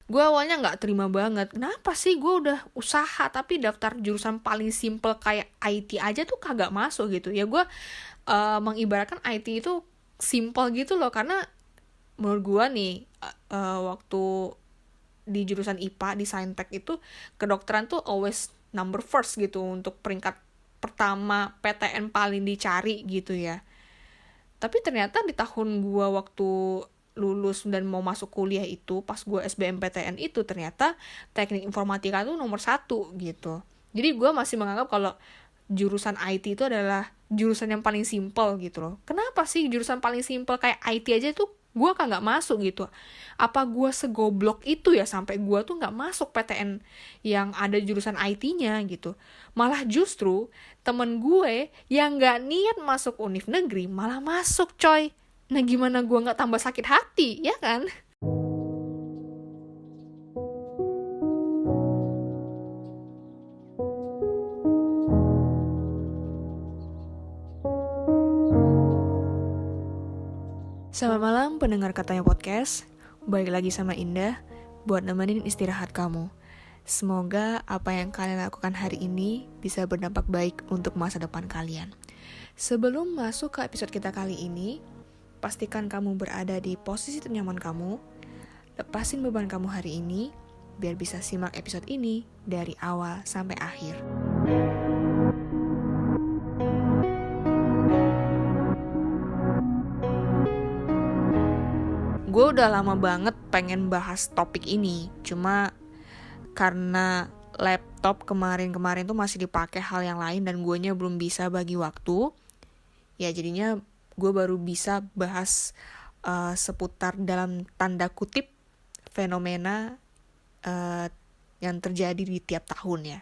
Gue awalnya nggak terima banget, kenapa sih gue udah usaha tapi daftar jurusan paling simple kayak IT aja tuh kagak masuk gitu. Ya gue mengibaratkan IT itu simple gitu loh, karena menurut gue nih waktu di jurusan IPA di Saintek itu kedokteran tuh always number first gitu untuk peringkat pertama PTN paling dicari gitu ya. Tapi ternyata di tahun gue waktu lulus dan mau masuk kuliah itu, pas gue SBMPTN itu, ternyata teknik informatika tuh nomor 1 gitu. Jadi gue masih menganggap kalau jurusan IT itu adalah jurusan yang paling simple gitu loh. Kenapa sih jurusan paling simple kayak IT aja tuh gue kan nggak masuk gitu? Apa gue segoblok itu ya sampai gue tuh nggak masuk PTN yang ada jurusan IT-nya gitu? Malah justru temen gue yang nggak niat masuk univ negeri malah masuk coy. Nah gimana gue nggak tambah sakit hati ya kan? Selamat malam pendengar Katanya Podcast. Balik lagi sama Indah buat nemenin istirahat kamu. Semoga apa yang kalian lakukan hari ini bisa berdampak baik untuk masa depan kalian. Sebelum masuk ke episode kita kali ini, pastikan kamu berada di posisi ternyaman kamu. Lepasin beban kamu hari ini biar bisa simak episode ini dari awal sampai akhir. Gue udah lama banget pengen bahas topik ini, cuma karena laptop kemarin-kemarin tuh masih dipakai hal yang lain dan guenya belum bisa bagi waktu, ya jadinya gue baru bisa bahas seputar dalam tanda kutip fenomena yang terjadi di tiap tahun ya.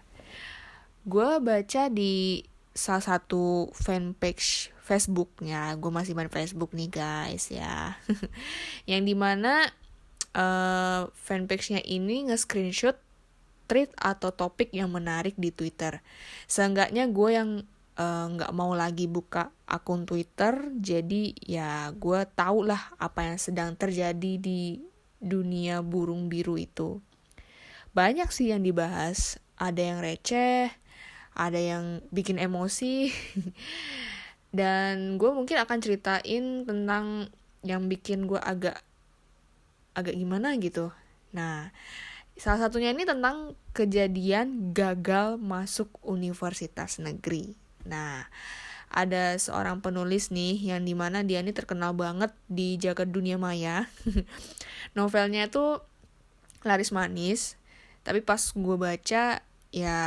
Gue baca di salah satu fanpage Facebooknya, gue masih main Facebook nih guys ya, yang dimana fanpage-nya ini nge-screenshot tweet atau topik yang menarik di Twitter. Seenggaknya gue yang nggak mau lagi buka akun Twitter, jadi ya gue tau lah apa yang sedang terjadi di dunia burung biru itu. Banyak sih yang dibahas, ada yang receh, ada yang bikin emosi, dan gue mungkin akan ceritain tentang yang bikin gue agak gimana gitu. Nah, salah satunya ini tentang kejadian gagal masuk universitas negeri. Nah, ada seorang penulis nih yang dimana dia ini terkenal banget di jagat dunia maya. Novelnya tuh laris manis, tapi pas gue baca ya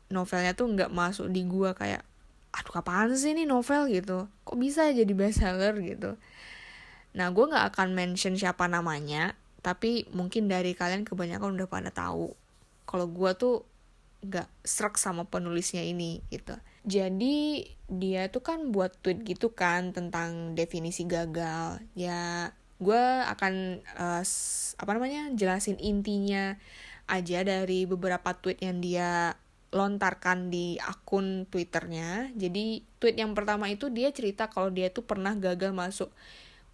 novelnya tuh nggak masuk di gue, kayak aduh apaan sih ini novel gitu, kok bisa jadi bestseller gitu. Nah gue nggak akan mention siapa namanya, tapi mungkin dari kalian kebanyakan udah pada tahu kalau gue tuh nggak srek sama penulisnya ini gitu. Jadi dia tuh kan buat tweet gitu kan tentang definisi gagal. Ya gue akan jelasin intinya aja dari beberapa tweet yang dia lontarkan di akun Twitternya. Jadi tweet yang pertama itu dia cerita kalau dia tuh pernah gagal masuk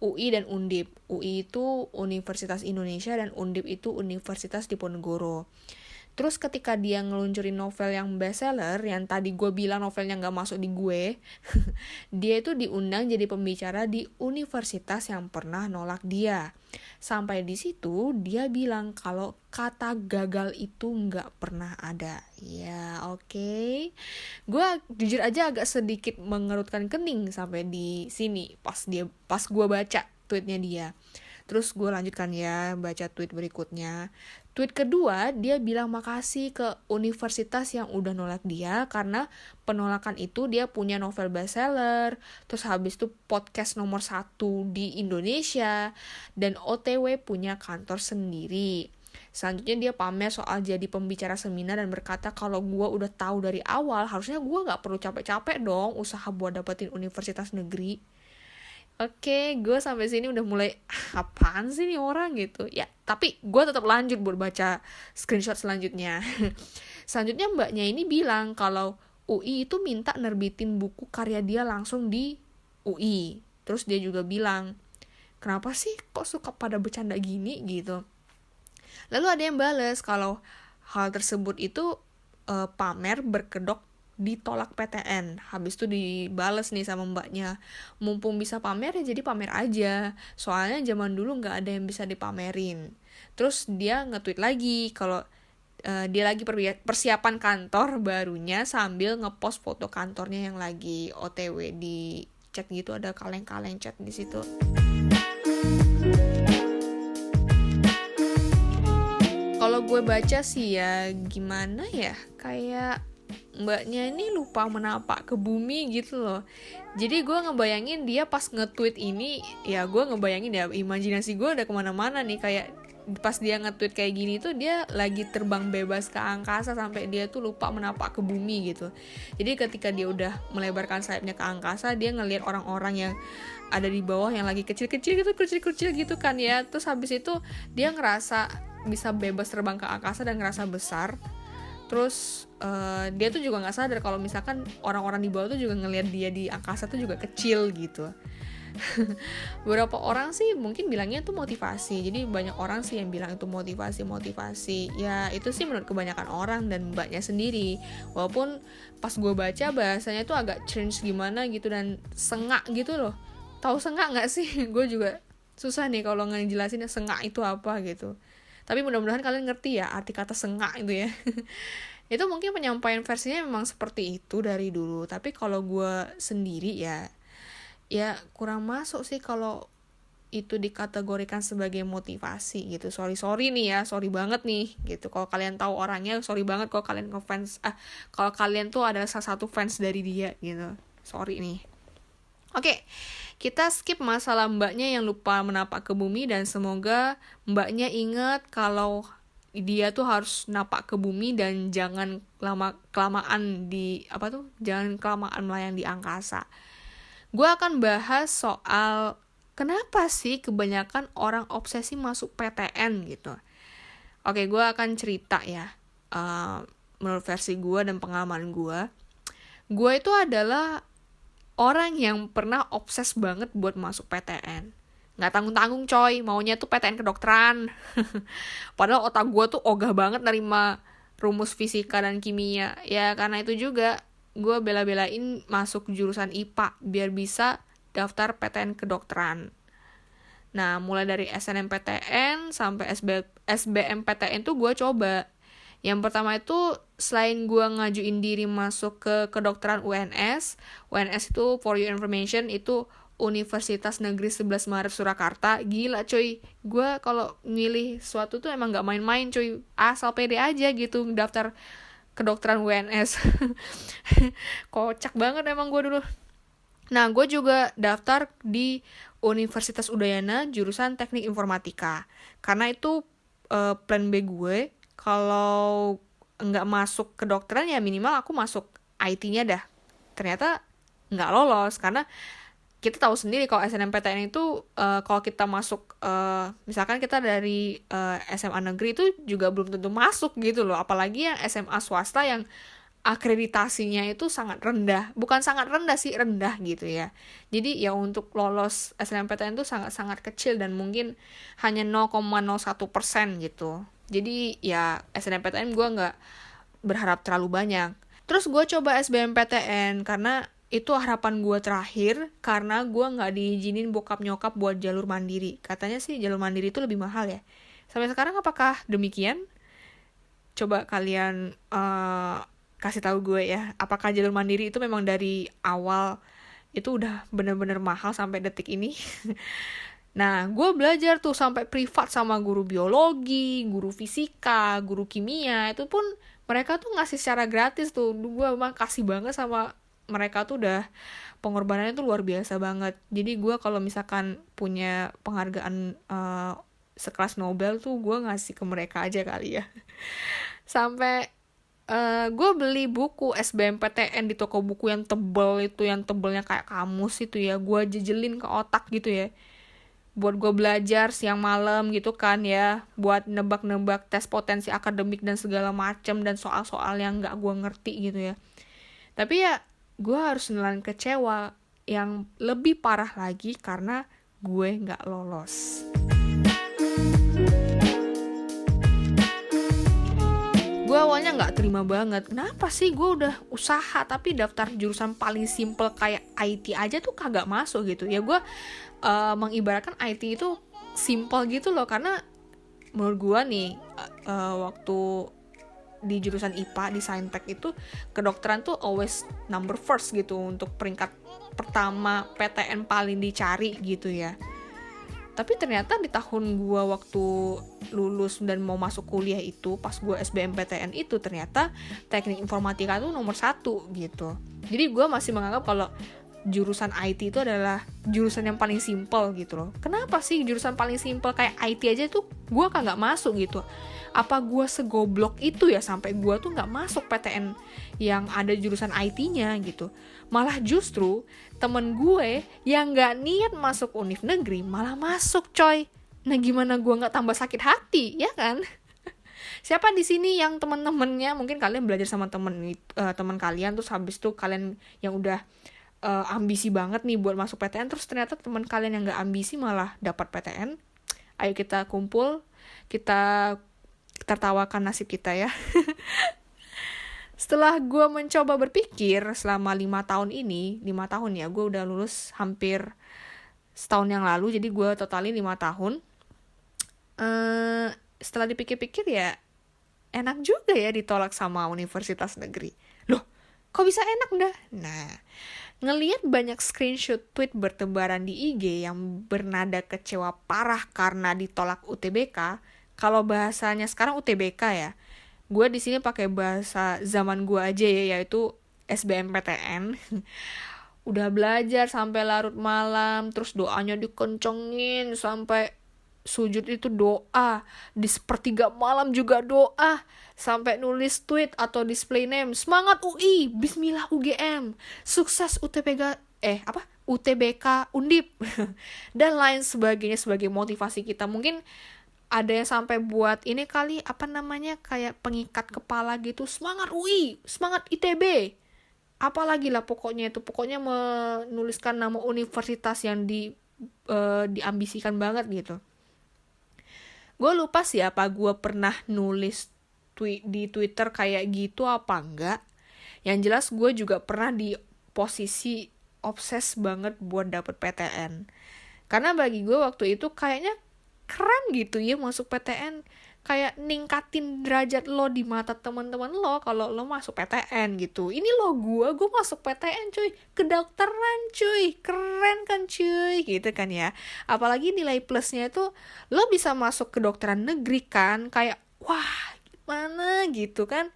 UI dan Undip. UI itu Universitas Indonesia dan Undip itu Universitas Diponegoro. Terus ketika dia ngeluncurin novel yang bestseller, yang tadi gue bilang novelnya gak masuk di gue, dia itu diundang jadi pembicara di universitas yang pernah nolak dia. Sampai di situ dia bilang kalau kata gagal itu gak pernah ada. Ya oke. Gue jujur aja agak sedikit mengerutkan kening sampai di sini pas gue baca tweetnya dia. Terus gue lanjutkan ya baca tweet berikutnya. Tweet kedua, dia bilang makasih ke universitas yang udah nolak dia karena penolakan itu dia punya novel bestseller, terus habis itu podcast nomor 1 di Indonesia, dan OTW punya kantor sendiri. Selanjutnya dia pamer soal jadi pembicara seminar dan berkata kalau gue udah tahu dari awal, harusnya gue gak perlu capek-capek dong usaha buat dapetin universitas negeri. Oke, gue sampai sini udah mulai apaan sih nih orang gitu. Ya, tapi gue tetap lanjut buat baca screenshot selanjutnya. Selanjutnya mbaknya ini bilang kalau UI itu minta nerbitin buku karya dia langsung di UI. Terus dia juga bilang, kenapa sih kok suka pada bercanda gini gitu. Lalu ada yang bales kalau hal tersebut itu pamer berkedok ditolak PTN. Habis itu dibales nih sama mbaknya, mumpung bisa pamer ya jadi pamer aja, soalnya zaman dulu nggak ada yang bisa dipamerin. Terus dia nge-tweet lagi kalau dia lagi persiapan kantor barunya sambil ngepost foto kantornya yang lagi OTW. Di chat gitu ada kaleng-kaleng chat di situ. Kalau gue baca sih ya gimana ya, kayak mbaknya ini lupa menapak ke bumi gitu loh. Jadi gue ngebayangin dia pas nge-tweet ini, ya gue ngebayangin ya, imajinasi gue udah kemana-mana nih, kayak pas dia nge-tweet kayak gini tuh dia lagi terbang bebas ke angkasa sampai dia tuh lupa menapak ke bumi gitu. Jadi ketika dia udah melebarkan sayapnya ke angkasa, dia ngelihat orang-orang yang ada di bawah yang lagi kecil-kecil gitu kan ya. Terus habis itu dia ngerasa bisa bebas terbang ke angkasa dan ngerasa besar. Terus dia tuh juga nggak sadar kalau misalkan orang-orang di bawah tuh juga ngelihat dia di angkasa tuh juga kecil gitu. Beberapa orang sih mungkin bilangnya itu motivasi. Jadi banyak orang sih yang bilang itu motivasi. Ya itu sih menurut kebanyakan orang dan mbaknya sendiri. Walaupun pas gue baca bahasanya tuh agak cringe gimana gitu dan sengak gitu loh. Tahu sengak nggak sih? Gue juga susah nih kalau ngejelasin sengak itu apa gitu. Tapi mudah-mudahan kalian ngerti ya arti kata sengak itu ya. Itu mungkin penyampaian versinya memang seperti itu dari dulu. Tapi kalau gue sendiri ya kurang masuk sih kalau itu dikategorikan sebagai motivasi gitu. Sorry nih ya, sorry banget nih gitu. Kalau kalian tahu orangnya, sorry banget kalau kalian ngefans, kalau kalian tuh adalah salah satu fans dari dia gitu. Sorry nih. Oke, kita skip masalah mbaknya yang lupa menapak ke bumi dan semoga mbaknya ingat kalau dia tuh harus napak ke bumi dan jangan kelamaan melayang di angkasa. Gue akan bahas soal kenapa sih kebanyakan orang obsesi masuk PTN gitu. Oke, gue akan cerita ya. Menurut versi gue dan pengalaman gue itu adalah orang yang pernah obses banget buat masuk PTN. Nggak tanggung-tanggung coy, maunya tuh PTN kedokteran. Padahal otak gue tuh ogah banget nerima rumus fisika dan kimia. Ya karena itu juga gue bela-belain masuk jurusan IPA biar bisa daftar PTN kedokteran. Nah, mulai dari SNMPTN sampai SBMPTN tuh gue coba. Yang pertama itu selain gue ngajuin diri masuk ke kedokteran UNS itu for your information itu Universitas Negeri 11 Maret Surakarta. Gila coy, gue kalau milih suatu tuh emang gak main-main coy, asal pede aja gitu daftar kedokteran UNS. Kocak banget emang gue dulu. Nah, gue juga daftar di Universitas Udayana jurusan Teknik Informatika. Karena itu plan B gue, kalau nggak masuk kedokteran ya minimal aku masuk IT-nya dah. Ternyata nggak lolos karena kita tahu sendiri kalau SNMPTN itu kalau kita masuk misalkan kita dari SMA negeri itu juga belum tentu masuk gitu loh, apalagi yang SMA swasta yang akreditasinya itu sangat rendah, bukan sangat rendah sih, rendah gitu ya. Jadi ya untuk lolos SNMPTN itu sangat-sangat kecil dan mungkin hanya 0,01% gitu. Jadi ya SNMPTN gue nggak berharap terlalu banyak. Terus gue coba SBMPTN karena itu harapan gue terakhir, karena gue gak diizinin bokap nyokap buat jalur mandiri. Katanya sih jalur mandiri itu lebih mahal ya. Sampai sekarang apakah demikian? Coba kalian kasih tahu gue ya, apakah jalur mandiri itu memang dari awal itu udah bener-bener mahal sampai detik ini? Nah, gue belajar tuh sampai privat sama guru biologi, guru fisika, guru kimia. Itu pun mereka tuh ngasih secara gratis tuh. Gue emang kasih banget sama mereka tuh, udah pengorbanannya tuh luar biasa banget. Jadi gue kalau misalkan punya penghargaan sekelas Nobel tuh gue ngasih ke mereka aja kali ya. Sampai gue beli buku SBMPTN di toko buku yang tebel itu, yang tebelnya kayak kamus itu ya, gue jejelin ke otak gitu ya, buat gue belajar siang malam gitu kan ya, buat nebak-nebak tes potensi akademik dan segala macem dan soal-soal yang gak gue ngerti gitu ya. Tapi ya gue harus nelan kecewa yang lebih parah lagi karena gue gak lolos. awalnya nggak terima banget. Kenapa sih gue udah usaha tapi daftar jurusan paling simple kayak IT aja tuh kagak masuk gitu. Ya gue mengibaratkan IT itu simple gitu loh, karena menurut gue nih waktu di jurusan IPA di Saintek itu kedokteran tuh always number first gitu, untuk peringkat pertama PTN paling dicari gitu ya. Tapi ternyata di tahun gue waktu lulus dan mau masuk kuliah itu, pas gue SBMPTN itu, ternyata teknik informatika tuh nomor 1 gitu. Jadi gue masih menganggap kalau jurusan IT itu adalah jurusan yang paling simple gitu loh. Kenapa sih jurusan paling simple kayak IT aja tuh gue kagak masuk gitu? Apa gue segoblok itu ya sampai gue tuh gak masuk PTN yang ada jurusan IT-nya gitu. Malah justru temen gue yang gak niat masuk univ negeri malah masuk coy. Nah gimana gue gak tambah sakit hati, ya kan? Siapa di sini yang temen-temennya mungkin kalian belajar sama temen kalian, terus habis itu kalian yang udah ambisi banget nih buat masuk PTN, terus ternyata teman kalian yang gak ambisi malah dapat PTN. Ayo kita kumpul, kita tertawakan nasib kita ya. Setelah gue mencoba berpikir selama 5 tahun ini, 5 tahun ya, gue udah lulus hampir setahun yang lalu, jadi gue totalin 5 tahun. Setelah dipikir-pikir ya, enak juga ya ditolak sama universitas negeri. Loh, kok bisa enak dah? Nah, ngelihat banyak screenshot tweet bertebaran di IG yang bernada kecewa parah karena ditolak UTBK. Kalau bahasanya sekarang UTBK ya. Gue di sini pakai bahasa zaman gue aja ya, yaitu SBMPTN. Udah belajar sampai larut malam, terus doanya dikencengin sampai sujud itu doa, di sepertiga malam juga doa, sampai nulis tweet atau display name, semangat UI, bismillah UGM, sukses UTBK Undip dan lain sebagainya sebagai motivasi kita. Mungkin ada yang sampai buat ini kali, kayak pengikat kepala gitu, semangat UI, semangat ITB, apalagi lah pokoknya menuliskan nama universitas yang diambisikan banget gitu. Gue lupa sih apa gue pernah nulis di Twitter kayak gitu apa enggak. Yang jelas gue juga pernah di posisi obses banget buat dapet PTN. Karena bagi gue waktu itu kayaknya keren gitu ya masuk PTN. Kayak ningkatin derajat lo di mata teman-teman lo kalau lo masuk PTN gitu. Ini lo gue masuk PTN cuy, kedokteran cuy, keren kan cuy, gitu kan ya. Apalagi nilai plusnya itu lo bisa masuk kedokteran negeri kan, kayak wah gimana gitu kan.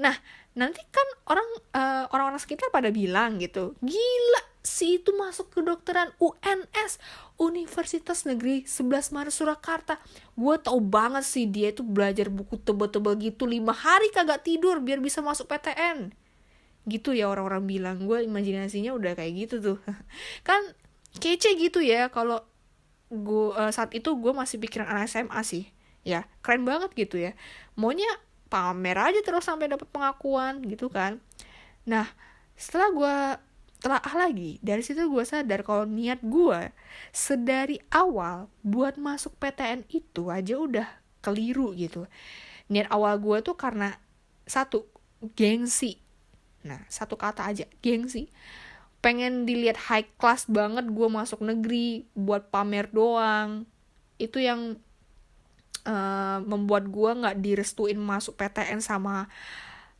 Nah nanti kan orang-orang sekitar pada bilang gitu, gila si itu masuk kedokteran UNS, Universitas Negeri 11 Maret Surakarta. Gue tau banget sih dia itu belajar buku tebel-tebel gitu 5 hari kagak tidur biar bisa masuk PTN. Gitu ya orang-orang bilang. Gue imajinasinya udah kayak gitu tuh. Kan kece gitu ya. Kalau gue saat itu gue masih pikiran anak SMA sih. Ya keren banget gitu ya. Maunya pamer aja terus sampai dapat pengakuan gitu kan. Nah setelah gue telaah lagi, dari situ gue sadar kalau niat gue sedari awal buat masuk PTN itu aja udah keliru gitu. Niat awal gue tuh karena satu, gengsi. Nah satu kata aja, gengsi. Pengen dilihat high class banget gue masuk negeri buat pamer doang. Itu yang membuat gue gak direstuin masuk PTN sama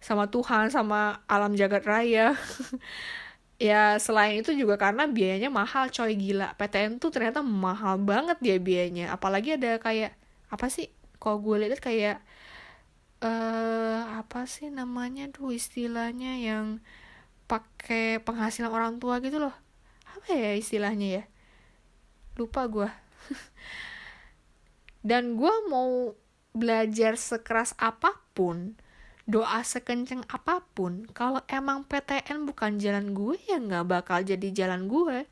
Tuhan, sama alam jagat raya. Ya selain itu juga karena biayanya mahal coy, gila. PTN tuh ternyata mahal banget dia biayanya. Apalagi ada kayak apa sih? Kalau gue lihat kayak apa sih namanya tuh istilahnya yang pakai penghasilan orang tua gitu loh. Apa ya istilahnya ya? Lupa gue. Dan gue mau belajar sekeras apapun, doa sekenceng apapun, kalau emang PTN bukan jalan gue, ya gak bakal jadi jalan gue.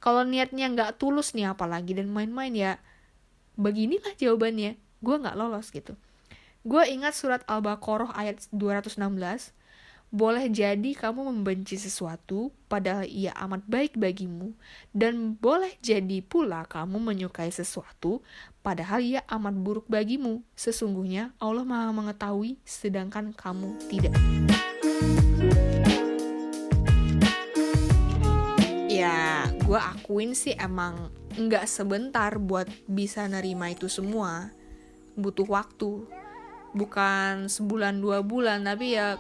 Kalau niatnya gak tulus nih apalagi dan main-main, ya beginilah jawabannya, gue gak lolos gitu. Gue ingat surat Al-Baqarah ayat 216, boleh jadi kamu membenci sesuatu padahal ia amat baik bagimu, dan boleh jadi pula kamu menyukai sesuatu padahal ia amat buruk bagimu. Sesungguhnya Allah Maha mengetahui, sedangkan kamu tidak. Ya, gue akuin sih emang nggak sebentar buat bisa nerima itu semua. Butuh waktu. Bukan sebulan 2 bulan, tapi ya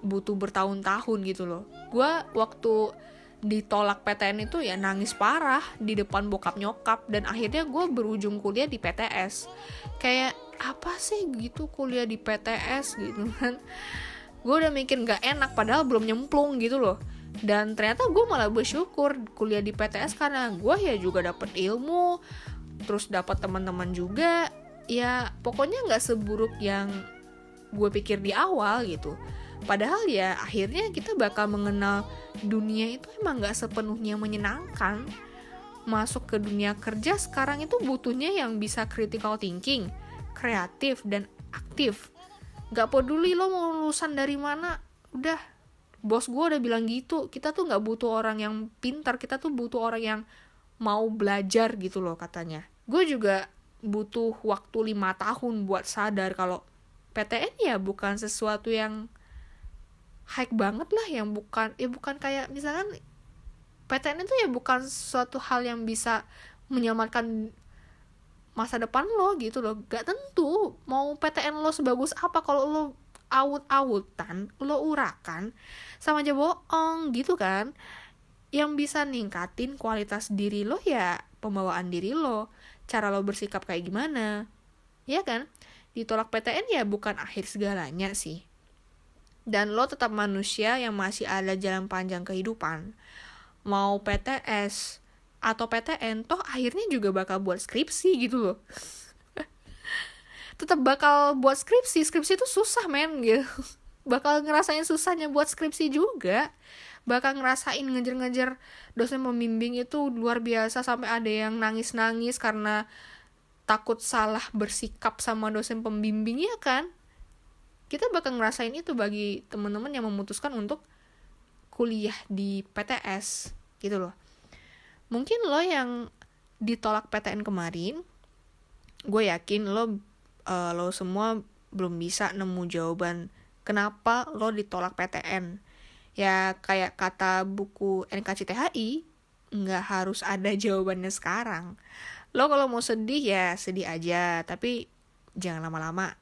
butuh bertahun-tahun gitu loh. Gue waktu ditolak PTN itu ya nangis parah di depan bokap nyokap, dan akhirnya gue berujung kuliah di PTS. Kayak apa sih gitu kuliah di PTS gitu kan. Gue udah mikir gak enak padahal belum nyemplung gitu loh. Dan ternyata gue malah bersyukur kuliah di PTS karena gue ya juga dapet ilmu, terus dapat teman-teman juga. Ya pokoknya gak seburuk yang gue pikir di awal gitu. Padahal ya akhirnya kita bakal mengenal dunia itu emang gak sepenuhnya menyenangkan. Masuk ke dunia kerja sekarang itu butuhnya yang bisa critical thinking, kreatif, dan aktif. Gak peduli lo mau lulusan dari mana, udah. Bos gue udah bilang gitu, kita tuh gak butuh orang yang pintar, kita tuh butuh orang yang mau belajar gitu loh katanya. Gue juga butuh waktu 5 tahun buat sadar kalau PTN ya bukan sesuatu yang high banget lah, yang bukan kayak misalkan PTN itu ya bukan suatu hal yang bisa menyelamatkan masa depan lo gitu loh. Gak tentu mau PTN lo sebagus apa kalau lo awut-awutan, lo urakan, sama aja bohong gitu kan. Yang bisa ningkatin kualitas diri lo ya pembawaan diri lo, cara lo bersikap kayak gimana, ya kan. Ditolak PTN ya bukan akhir segalanya sih. Dan lo tetap manusia yang masih ada jalan panjang kehidupan. Mau PTS atau PTN, toh akhirnya juga bakal buat skripsi gitu loh. Tetap bakal buat skripsi itu susah men gitu. Bakal ngerasain susahnya buat skripsi juga. Bakal ngerasain ngejar-ngejar dosen pembimbing itu luar biasa, sampai ada yang nangis-nangis karena takut salah bersikap sama dosen pembimbing, ya kan? Kita bakal ngerasain itu bagi teman-teman yang memutuskan untuk kuliah di PTS gitu loh. Mungkin lo yang ditolak PTN kemarin, gue yakin lo semua belum bisa nemu jawaban kenapa lo ditolak PTN. Ya kayak kata buku NKCTHI, nggak harus ada jawabannya sekarang. Lo kalau mau sedih ya sedih aja, tapi jangan lama-lama.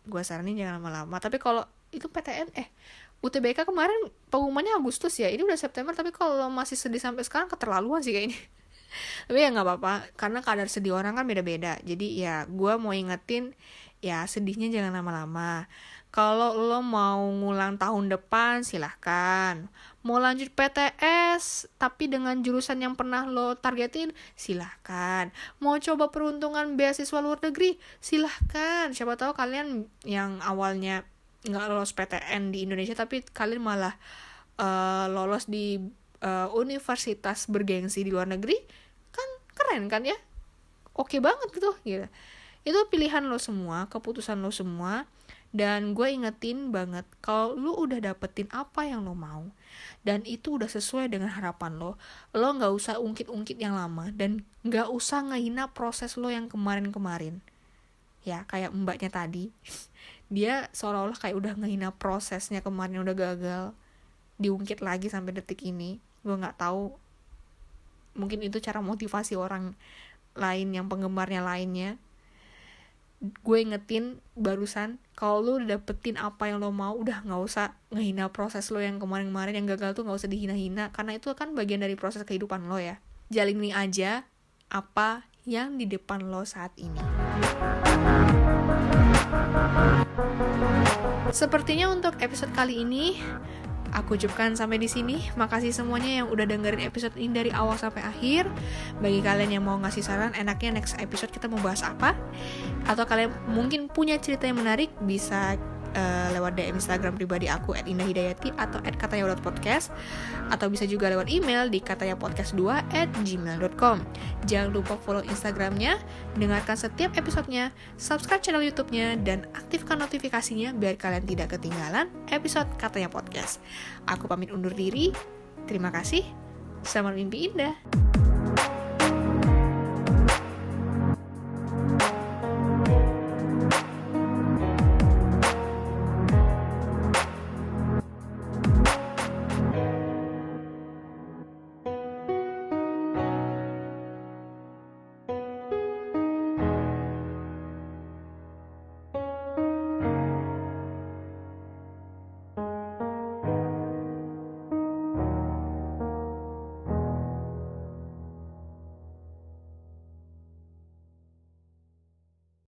Gue saranin jangan lama-lama. Tapi kalau itu PTN UTBK kemarin pengumumannya Agustus ya, ini udah September, tapi kalau masih sedih sampai sekarang keterlaluan sih kayaknya. Tapi ya nggak apa-apa, karena kadar sedih orang kan beda-beda. Jadi ya gue mau ingetin ya sedihnya jangan lama-lama. Kalau lo mau ngulang tahun depan silahkan. Mau lanjut PTS tapi dengan jurusan yang pernah lo targetin silahkan. Mau coba peruntungan beasiswa luar negeri silahkan. Siapa tahu kalian yang awalnya nggak lolos PTN di Indonesia tapi kalian malah lolos di universitas bergengsi di luar negeri, kan keren kan ya, oke banget gitu. Itu pilihan lo semua, keputusan lo semua. Dan gue ingetin banget, kalau lo udah dapetin apa yang lo mau dan itu udah sesuai dengan harapan lo gak usah ungkit-ungkit yang lama, dan gak usah ngehina proses lo yang kemarin-kemarin. Ya kayak mbaknya tadi, dia seolah-olah kayak udah ngehina prosesnya kemarin, udah gagal, diungkit lagi sampai detik ini. Gue gak tahu, mungkin itu cara motivasi orang lain yang penggemarnya lainnya. Gue ingetin barusan, kalau lo udah dapetin apa yang lo mau, udah gak usah ngehina proses lo yang kemarin-kemarin, yang gagal tuh gak usah dihina-hina, karena itu kan bagian dari proses kehidupan lo ya. Jalani aja apa yang di depan lo saat ini. Sepertinya untuk episode kali ini aku cukupkan sampai di sini. Makasih semuanya yang udah dengerin episode ini dari awal sampai akhir. Bagi kalian yang mau ngasih saran, enaknya next episode kita mau bahas apa, atau kalian mungkin punya cerita yang menarik, bisa lewat DM Instagram pribadi aku @indahhidayati atau @kataya.podcast, atau bisa juga lewat email di katayapodcast2@gmail.com. Jangan lupa follow Instagramnya, dengarkan setiap episodenya, subscribe channel YouTube-nya, dan aktifkan notifikasinya biar kalian tidak ketinggalan episode Katanya Podcast. Aku pamit undur diri. Terima kasih. Selamat mimpi indah.